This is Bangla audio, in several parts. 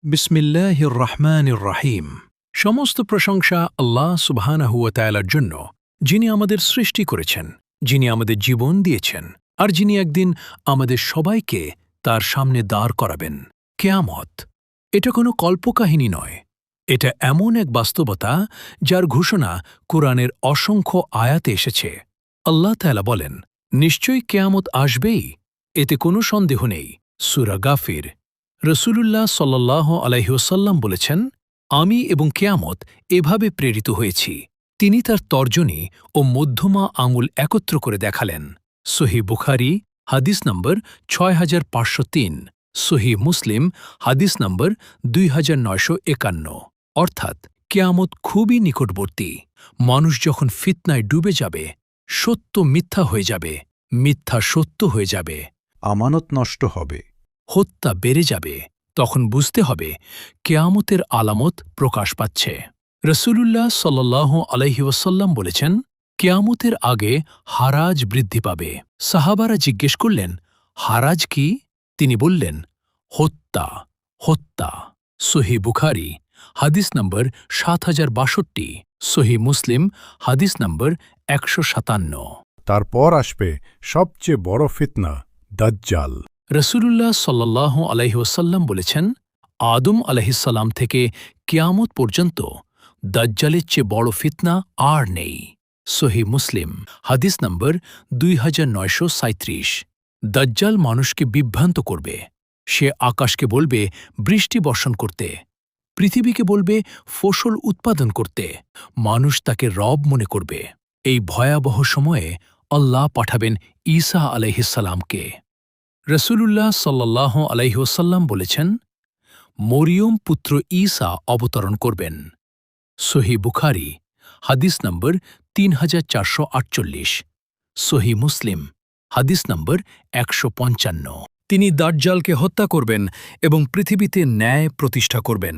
বিসমিল্লাহির রহমানির রহিম। সমস্ত প্রশংসা আল্লাহ সুবহানাহু ওয়া তাআলার জন্য, যিনি আমাদের সৃষ্টি করেছেন, যিনি আমাদের জীবন দিয়েছেন, আর যিনি একদিন আমাদের সবাইকে তার সামনে দাঁড় করাবেন। কিয়ামত এটা কোনো কল্পকাহিনী নয়, এটা এমন এক বাস্তবতা যার ঘোষণা কুরআনের অসংখ্য আয়াতে এসেছে। আল্লাহ তাআলা বলেন, নিশ্চয়ই কিয়ামত আসবেই, এতে কোনো সন্দেহ নেই। সূরা গাফির। রাসূলুল্লাহ সাল্লাল্লাহু আলাইহি ওয়াসাল্লাম বলেছেন, আমি এবং কিয়ামত এভাবে প্রেরিত হয়েছি। তিনি তার তর্জনী ও মধ্যমা আঙুল একত্র করে দেখালেন। সহিহ বুখারী হাদিস নম্বর ৬৫০৩, সহিহ মুসলিম হাদিস নম্বর ২৯৫১। অর্থাৎ কিয়ামত খুবই নিকটবর্তী। মানুষ যখন ফিতনায় ডুবে যাবে, সত্য মিথ্যা হয়ে যাবে, মিথ্যা সত্য হয়ে যাবে, আমানত নষ্ট হবে, হত্যা বেড়ে যাবে, তখন বুঝতে হবে কিয়ামতের আলামত প্রকাশ পাচ্ছে। রাসূলুল্লাহ সাল্লাল্লাহু আলাইহি ওয়াসাল্লাম বলেছেন, কিয়ামতের আগে হারাজ বৃদ্ধি পাবে। সাহাবারা জিজ্ঞেস করলেন, হারাজ কি? তিনি বললেন, হত্যা, হত্যা। সহিহ বুখারী হাদিস নম্বর ৭০৬২, সহিহ মুসলিম হাদিস নম্বর ১৫৭। তারপর আসবে সবচেয়ে বড় ফিতনা, দাজ্জাল। রাসূলুল্লাহ সাল্লাল্লাহু আলাইহি ওয়াসাল্লাম বলেছেন, আদম আলাইহিসসালাম থেকে কিয়ামত পর্যন্ত দাজ্জালের চেয়ে বড় ফিতনা আর নেই। সহিহ মুসলিম হাদিস নম্বর ২৯৩৭। দাজ্জাল মানুষকে বিভ্রান্ত করবে। সে আকাশকে বলবে বৃষ্টি বর্ষণ করতে, পৃথিবীকে বলবে ফসল উৎপাদন করতে, মানুষ তাকে রব মনে করবে। এই ভয়াবহ সময়ে আল্লাহ পাঠাবেন ঈসা আলাইহিসসালামকে। রাসূলুল্লাহ সাল্লাল্লাহু আলাইহি ওয়াসাল্লাম বলেছেন, মরিয়ম পুত্র ঈসা অবতরণ করবেন। সহিহ বুখারী হাদিস নম্বর ৩৪৪৮, সহিহ মুসলিম হাদিস নম্বর ১৫৫। তিনি দাজ্জালকে হত্যা করবেন এবং পৃথিবীতে ন্যায় প্রতিষ্ঠা করবেন।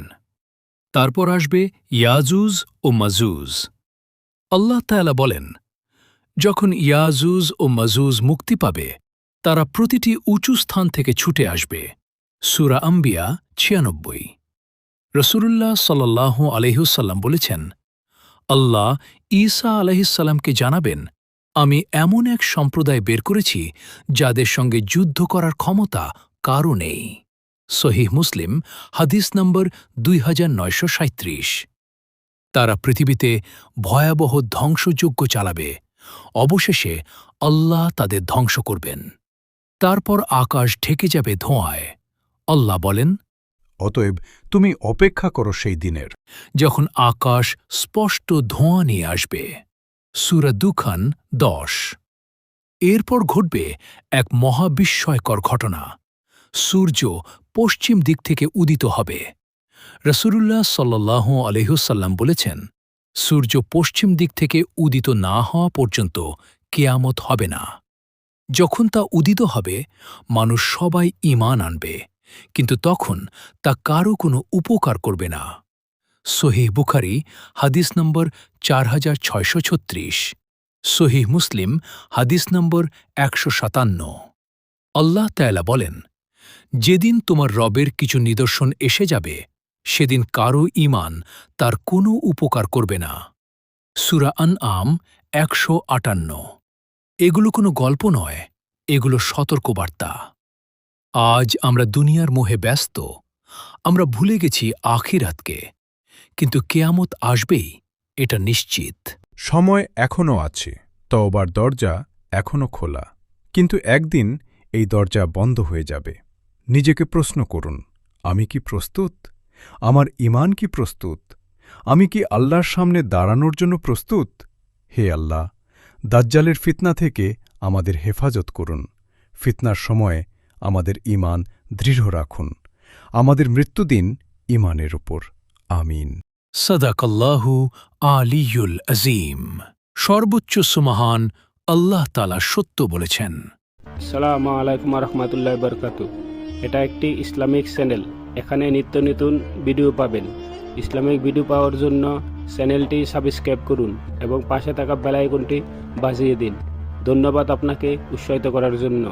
তারপর আসবে ইয়াজুজ ও মাজুজ। আল্লাহ তাআলা বলেন, যখন ইয়াজুজ ও মাজুজ মুক্তি পাবে, তারা প্রতিটি উঁচু স্থান থেকে ছুটে আসবে। সূরা আম্বিয়া ৯৬। রাসূলুল্লাহ সাল্লাল্লাহু আলাইহি ওয়াসাল্লাম বলেছেন, আল্লাহ ঈসা আলাইহিসসালামকে জানাবেন, আমি এমন এক সম্প্রদায় বের করেছি যাদের সঙ্গে যুদ্ধ করার ক্ষমতা কারও নেই। সহিহ মুসলিম হাদিস নম্বর ২৯৩৭। তারা পৃথিবীতে ভয়াবহ ধ্বংসযজ্ঞ চালাবে। অবশেষে আল্লাহ তাদের ধ্বংস করবেন। তারপর আকাশ ঢেকে যাবে ধোঁয়ায়। আল্লাহ বলেন, অতএব তুমি অপেক্ষা করো সেই দিনের, যখন আকাশ স্পষ্ট ধোঁয়া নিয়ে আসবে। সূরা দুখান ১০। এরপর ঘটবে এক মহাবিস্ময়কর ঘটনা। সূর্য পশ্চিম দিক থেকে উদিত হবে। রাসূলুল্লাহ সাল্লাল্লাহু আলাইহি ওয়াসাল্লাম বলেছেন, সূর্য পশ্চিম দিক থেকে উদিত না হওয়া পর্যন্ত কিয়ামত হবে না। যখন তা উদিত হবে, মানুষ সবাই ঈমান আনবে, কিন্তু তখন তা কারও কোনো উপকার করবে না। সহিহ বুখারী হাদিস নম্বর ৪৬৩৬, সহিহ মুসলিম হাদিস নম্বর ১৫৭। আল্লাহ তাআলা বলেন, যেদিন তোমার রবের কিছু নিদর্শন এসে যাবে, সেদিন কারও ঈমান তার কোনো উপকার করবে না। সূরা আনআম ১৫৮। এগুলো কোনো গল্প নয়, এগুলো সতর্কবার্তা। আজ আমরা দুনিয়ার মোহে ব্যস্ত, আমরা ভুলে গেছি আখিরাতকে, কিন্তু কিয়ামত আসবেই, এটা নিশ্চিত। সময় এখনও আছে, তওবার দরজা এখনও খোলা, কিন্তু একদিন এই দরজা বন্ধ হয়ে যাবে। নিজেকে প্রশ্ন করুন, আমি কি প্রস্তুত? আমার ঈমান কি প্রস্তুত? আমি কি আল্লাহর সামনে দাঁড়ানোর জন্য প্রস্তুত? হে আল্লাহ, দাজ্জালের ফিতনা থেকে আমাদের হেফাজত করুন। ফিতনার সময়ে আমাদের ঈমান দৃঢ় রাখুন। আমাদের মৃত্যুদিন ঈমানের উপর। আমিন। সাদাকাল্লাহু আলিয়ুল আযীম। সর্বোচ্চ সুমহান আল্লাহ তাআলা সত্য বলেছেন। আসসালামু আলাইকুম রহমতুল্লাহ বরকাতু। এটা একটি ইসলামিক চ্যানেল। এখানে নিত্য নতুন ভিডিও পাবেন। ইসলামিক ভিডিও পাওয়ার জন্য চ্যানেলটি সাবস্ক্রাইব করুন এবং পাশে থাকা বেল আইকনটি বাজিয়ে দিন। ধন্যবাদ আপনাকে উৎসাহিত করার জন্য।